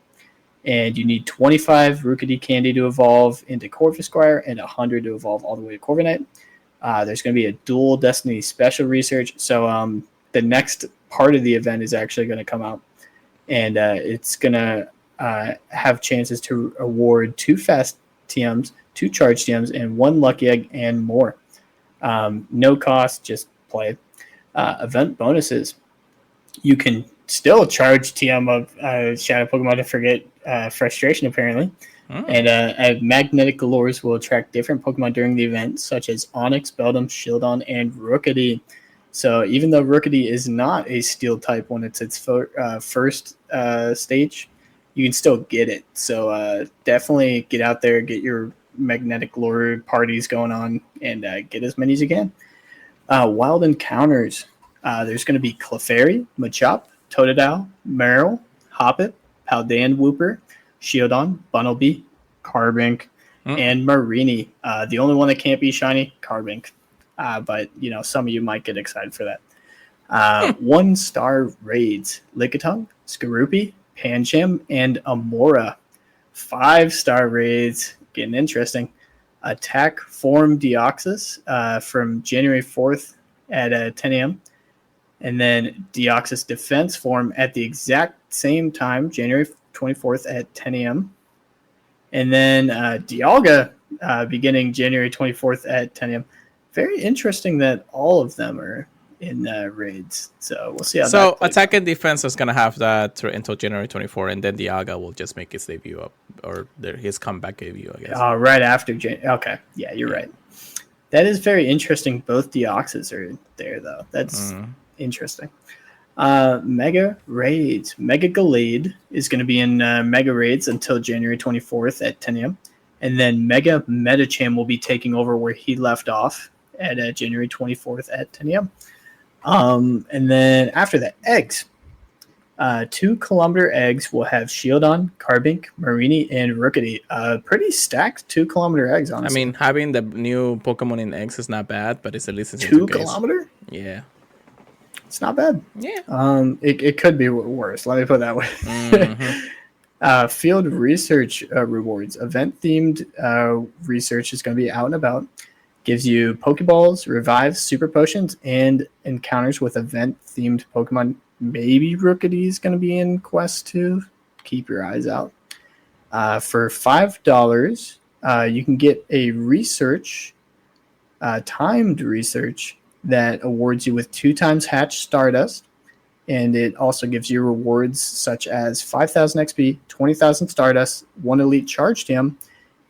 And you need 25 Rookidee candy to evolve into Corvisquire and 100 to evolve all the way to Corviknight. There's going to be a dual Destiny special research. So the next part of the event is actually going to come out. And it's going to have chances to award 2 fast TMs, 2 charge TMs, and 1 lucky egg and more. No cost, just play. Event bonuses. You can still charge TM of Shadow Pokemon to forget Frustration, apparently. And Magnetic Galores will attract different Pokemon during the event, such as Onix, Beldum, Shieldon, and Rookidee. So even though Rookidee is not a Steel type when it's its first stage, you can still get it. So definitely get out there, get your Magnetic Lure parties going on, and get as many as you can. Wild Encounters. There's going to be Clefairy, Machop, Totodile, Marill, Hoppip, Paldean Wooper, Shieldon, Bunnelby, Carbink, and Marini. The only one that can't be shiny, Carbink. But, some of you might get excited for that. 1-star raids, Lickitung, Skorupi, Pancham, and Amora. 5-star raids, getting interesting. Attack Form Deoxys from January 4th at 10 a.m. And then Deoxys Defense Form at the exact same time, January 24th at 10 a.m. And then Dialga beginning January 24th at 10 a.m. Very interesting that all of them are in raids. So we'll see how that So plays attack out. and defense is gonna have that until January 24, and then Dialga will just make his debut up, or his comeback debut, I guess. Right after Okay, yeah, you're right. That is very interesting. Both Deoxys are there, though. That's interesting. Mega Raids. Mega Gallade is going to be in Mega Raids until January 24th at 10 a.m. And then Mega Metacham will be taking over where he left off at January 24th at 10 a.m. And then after that, eggs. 2 kilometer eggs will have Shieldon, Carbink, Marini, and Rookity. Pretty stacked 2 kilometer eggs, honestly. I mean, having the new Pokemon in eggs is not bad, but it's at least in 2 kilometer? Yeah. It's not bad. Yeah. It could be worse. Let me put it that way. Field research rewards. Event-themed research is going to be out and about. Gives you Pokeballs, revives, super potions, and encounters with event-themed Pokemon. Maybe Rookity is going to be in Quest 2. Keep your eyes out. For $5, you can get a research, timed research, that awards you with 2 times Hatch Stardust, and it also gives you rewards such as 5,000 XP, 20,000 Stardust, 1 Elite Charge Gem,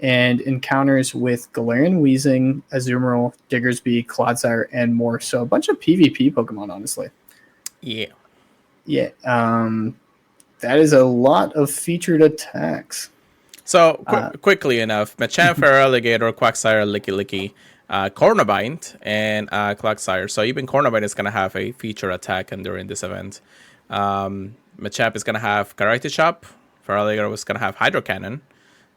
and encounters with Galarian Weezing, Azumarill, Diggersby, Clodsire, and more. So a bunch of PvP Pokemon, honestly. Yeah. Yeah. That is a lot of featured attacks. So, quickly enough, Machamp, Feraligatr, Quagsire, Licky, Cornubite, and Clodsire. So even Cornubite is going to have a feature attack during this event. Machamp is going to have Karate Chop. Feraligatr is going to have Hydro Cannon.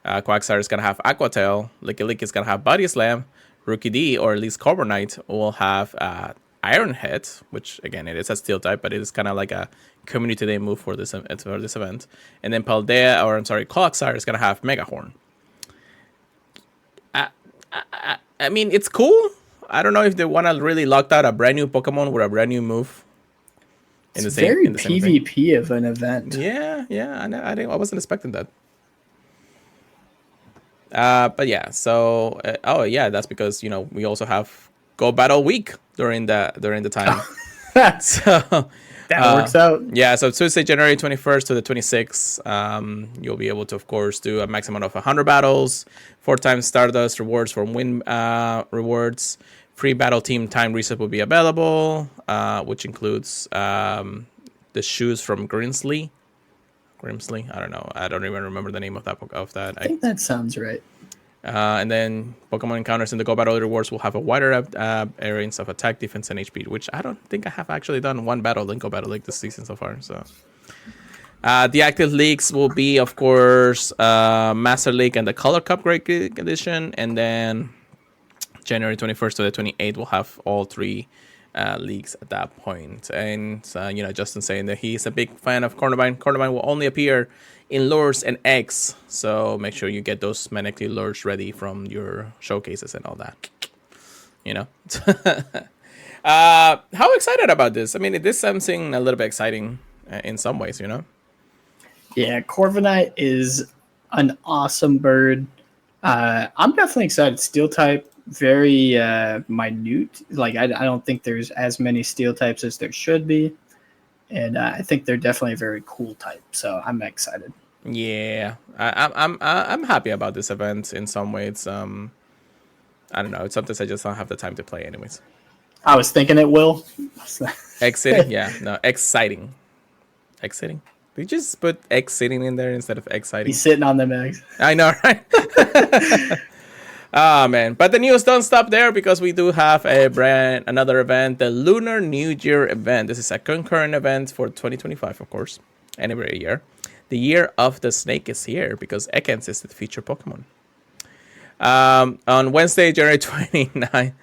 Quagsire is going to have Aqua Tail. Licky is going to have Body Slam. Rookidee, or at least Carbonite, will have Iron Head, which again it is a Steel type, but it is kind of like a Community Day move for this event. And then Clodsire is going to have Mega Horn. I mean, it's cool. I don't know if they want to really lock out a brand new Pokemon with a brand new move. It's very PvP of an event. Yeah, I wasn't expecting that. But yeah, so that's because we also have Go Battle Week during the time. So that works out. Yeah, so Tuesday, January 21st to the 26th, you'll be able to, of course, do a maximum of 100 battles, 4 times Stardust rewards from win rewards. Free battle team time reset will be available, which includes the shoes from Grimsley. I don't know. I don't even remember the name of that. I think that sounds right. And then Pokemon encounters in the Go Battle rewards will have a wider areas of attack, defense, and HP, which I don't think I have actually done one battle in Go Battle League this season so far. So the active leagues will be, of course, Master League and the Color Cup Great Edition, and then January 21st to the 28th we'll have all 3 leagues at that point. And Justin saying that he's a big fan of Cornubine. Cornubine will only appear in lures and eggs, so make sure you get those Manectic lures ready from your showcases and all that. How excited about this? I mean, this is something a little bit exciting in some ways, Yeah, Corviknight is an awesome bird. I'm definitely excited. Steel type, very minute. Like I don't think there's as many steel types as there should be, and I think they're definitely a very cool type. So I'm excited. Yeah, I'm happy about this event in some ways. I don't know. It's something I just don't have the time to play, anyways. I was thinking it will. Exciting, yeah, no, exciting. Did you just put exciting in there instead of exciting? He's sitting on them eggs. I know, right? Oh man, but the news don't stop there, because we do have another event, the Lunar New Year event. This is a concurrent event for 2025, of course, and every year. The year of the snake is here, because Ekans is the featured Pokemon. On Wednesday, January 29th,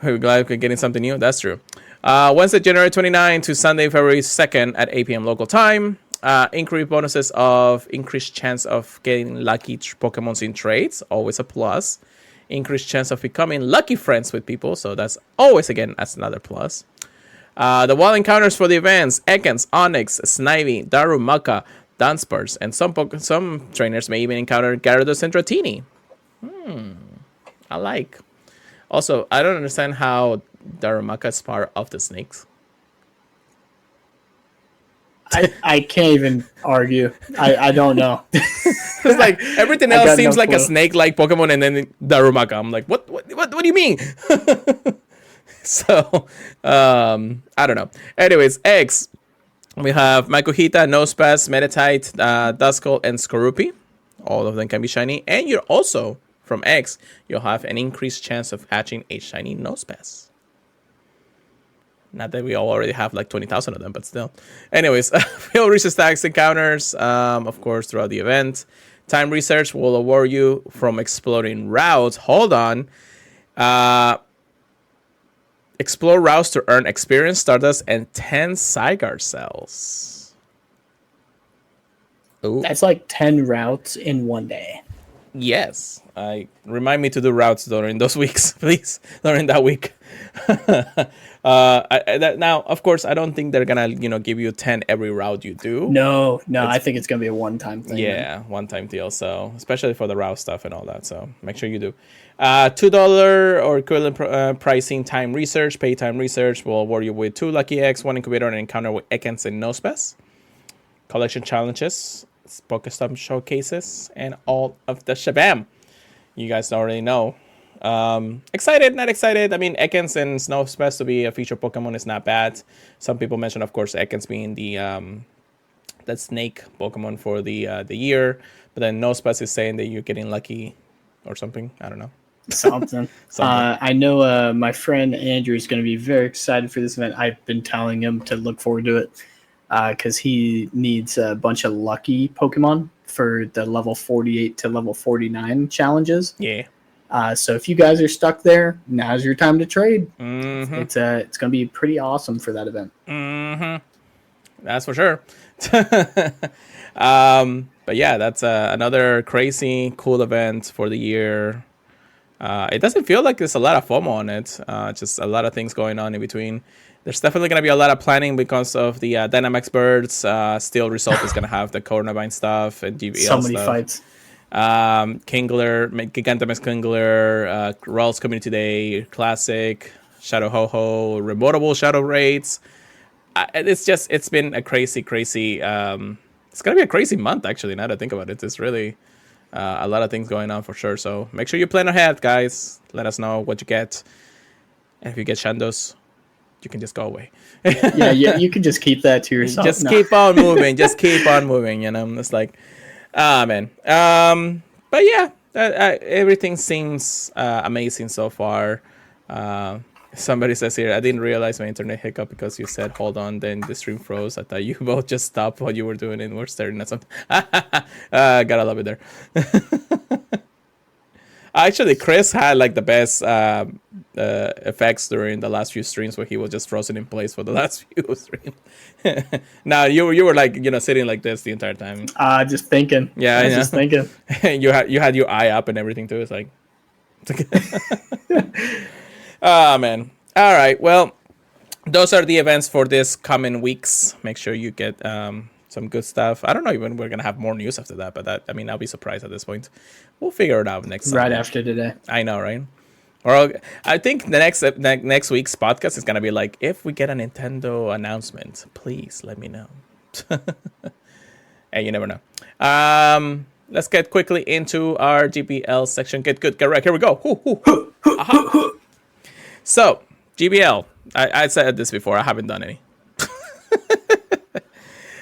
we're glad we're getting something new. That's true. Wednesday, January 29th to Sunday, February 2nd at 8 p.m. local time. Increased bonuses of increased chance of getting lucky Pokemons in trades, always a plus. Increased chance of becoming lucky friends with people, so that's always, again, that's another plus. The wild encounters for the events: Ekans, Onyx, Snivy, Darumaka, Dunsparce, and some trainers may even encounter Gyarados and Dratini. I like. Also, I don't understand how Darumaka is part of the snakes. I can't even argue. I don't know. It's like everything else seems like a snake-like Pokemon, and then Darumaka. I'm like, what do you mean? So, I don't know. Anyways, eggs. We have Makuhita, Nosepass, Meditite, Duskull, and Skorupi. All of them can be shiny. And you're also, from eggs, you'll have an increased chance of hatching a shiny Nosepass. Not that we all already have like 20,000 of them, but still. Anyways, we'll reach the stacks encounters, of course, throughout the event. Time research will award you from exploring routes. Hold on. Explore routes to earn experience, Stardust, and 10 Zygarde cells. Ooh. That's like 10 routes in one day. Yes. Remind me to do routes during those weeks, please. During that week. Now, of course, I don't think they're gonna, give you 10 every route you do. No, I think it's gonna be a one-time thing. Yeah, one-time deal. So, especially for the route stuff and all that. So, make sure you do. $2 or equivalent pricing time research. Pay time research will award you with 2 lucky eggs, 1 incubator, and an encounter with Ekans and Nosepass. Collection challenges, Pokestop showcases, and all of the shabam. You guys already know. Excited, not excited. I mean, Ekans and Nosepass to be a featured Pokemon is not bad. Some people mention, of course, Ekans being the snake Pokemon for the year, but then Nosepass is saying that you're getting lucky or something. I don't know. Something. I know my friend Andrew is going to be very excited for this event. I've been telling him to look forward to it because he needs a bunch of lucky Pokemon for the level 48 to level 49 challenges. Yeah. So if you guys are stuck there, now's your time to trade. Mm-hmm. It's going to be pretty awesome for that event. Mm-hmm. That's for sure. But yeah, that's another crazy cool event for the year. It doesn't feel like there's a lot of FOMO on it. Just a lot of things going on in between. There's definitely going to be a lot of planning because of the Dynamax birds. Steel Result is going to have the Cornavine stuff and GBL so many stuff. Fights. Kingler, Gigantamax Kingler, Rawls Community Day, Classic, Shadow Ho-Ho, Remotable Shadow Raids. It's been a crazy, it's going to be a crazy month, actually, now that I think about it. It's really a lot of things going on for sure. So make sure you plan ahead, guys. Let us know what you get. And if you get Shandos, you can just go away. yeah, you can just keep that to yourself. Just keep on moving. Just keep on moving, It's like, man. But yeah, everything seems amazing so far. Somebody says here, I didn't realize my internet hiccup because you said hold on, then the stream froze. I thought you both just stopped what you were doing and were staring at something. Gotta love it there. Actually, Chris had like the best effects during the last few streams where he was just frozen in place for the last few streams. Now you were like sitting like this the entire time. Just thinking. Yeah, I was just thinking. you had your eye up and everything too. It's like. Oh, man. All right. Well, those are the events for this coming weeks. Make sure you get some good stuff. I don't know even we're going to have more news after that, but I'll be surprised at this point. We'll figure it out next time. Right after today. I know, right? Or I think the next week's podcast is going to be like, if we get a Nintendo announcement, please let me know. Hey, you never know. Let's get quickly into our GPL section. Get right. Here we go. Uh-huh. So, GBL, I said this before, I haven't done any.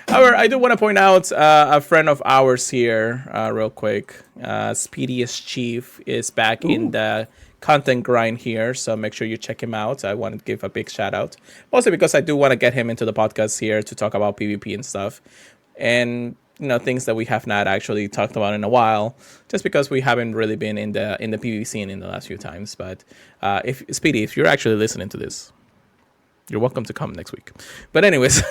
However, I do want to point out a friend of ours here, real quick. Speediest Chief is back in the content grind here, so make sure you check him out. I want to give a big shout out. Mostly because I do want to get him into the podcast here to talk about PvP and stuff. And things that we have not actually talked about in a while, just because we haven't really been in the PvP scene in the last few times. But if Speedy, if you're actually listening to this, you're welcome to come next week. But anyways,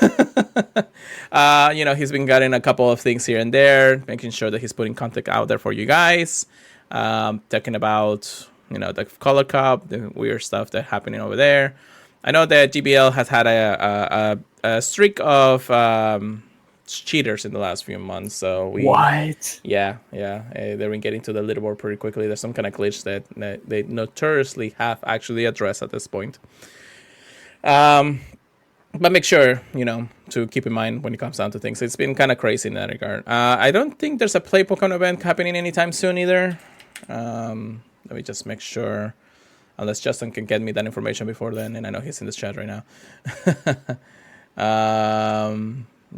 he's been getting a couple of things here and there, making sure that he's putting content out there for you guys, talking about the Color Cup, the weird stuff that's happening over there. I know that GBL has had a streak of cheaters in the last few months. So What? Yeah, they've been getting to the leaderboard pretty quickly. There's some kind of glitch that they notoriously have actually addressed at this point. But make sure, to keep in mind when it comes down to things. It's been kind of crazy in that regard. I don't think there's a Play Pokemon event happening anytime soon either. Let me just make sure. Unless Justin can get me that information before then, and I know he's in this chat right now.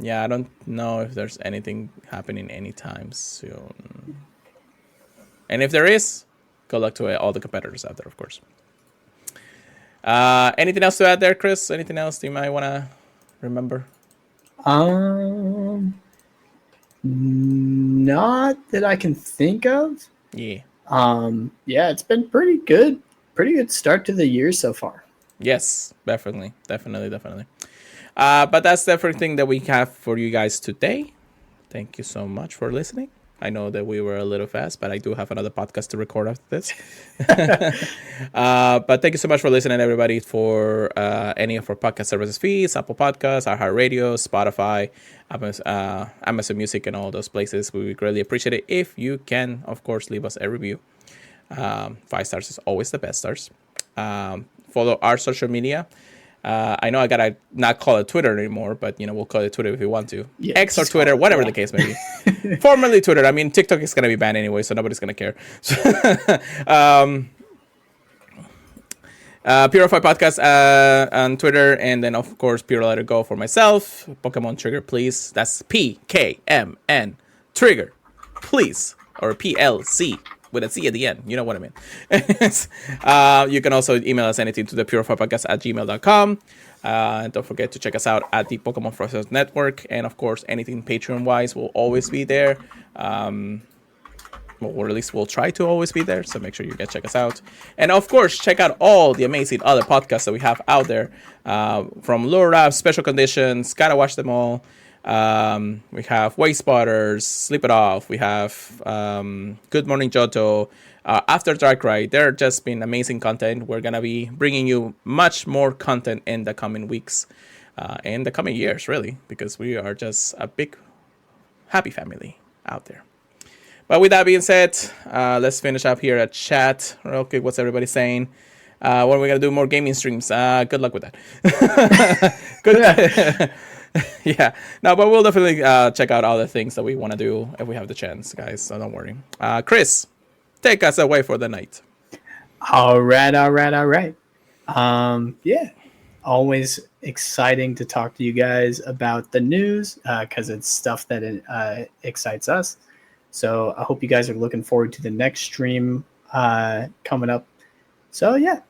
Yeah, I don't know if there's anything happening anytime soon. And if there is, good luck to all the competitors out there, of course. Anything else to add there, Chris? Anything else you might want to remember? Not that I can think of. Yeah. Yeah, it's been pretty good. Pretty good start to the year so far. Yes, definitely. But that's everything that we have for you guys today. Thank you so much for listening. I know that we were a little fast, but I do have another podcast to record after this. But thank you so much for listening, everybody, for any of our podcast services feeds, Apple Podcasts, iHeartRadio, Spotify, Amazon Music, and all those places. We would greatly appreciate it if you can, of course, leave us a review. 5 stars is always the best stars. Follow our social media. I know I gotta not call it Twitter anymore, but we'll call it Twitter if we want to. Yeah, X or Twitter, whatever the case may be. Formerly Twitter. I mean, TikTok is gonna be banned anyway, so nobody's gonna care. Purified Podcast on Twitter, and then of course Pure Let It Go for myself. Pokemon Trigger, please. That's PKMN Trigger, please, or PLC. With a C at the end. You know what I mean. You can also email us anything to the purifiedpodcast@gmail.com. And don't forget to check us out at the Pokemon Process Network. And, of course, anything Patreon-wise will always be there. Or at least we'll try to always be there. So make sure you check us out. And, of course, check out all the amazing other podcasts that we have out there. From Lure Rap, Special Conditions, gotta watch them all. We have Way Spotters, Sleep It Off. We have Good Morning Johto, After Dark Ride. They're just been amazing content. We're gonna be bringing you much more content in the coming weeks, in the coming years, really, because we are just a big, happy family out there. But with that being said, let's finish up here at chat real quick. What's everybody saying? When are we gonna do more gaming streams? Good luck with that. Good. Yeah, no, but we'll definitely check out all the things that we want to do if we have the chance, guys. So don't worry. Chris, take us away for the night. All right. Yeah, always exciting to talk to you guys about the news because it's stuff that excites us. So I hope you guys are looking forward to the next stream coming up. So yeah.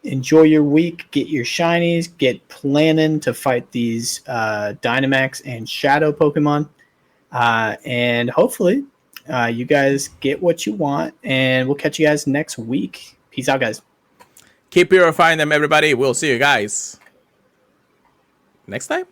Enjoy your week, get your shinies, get planning to fight these Dynamax and Shadow Pokemon. And hopefully you guys get what you want, and we'll catch you guys next week. Peace out, guys. Keep purifying them, everybody. We'll see you guys next time.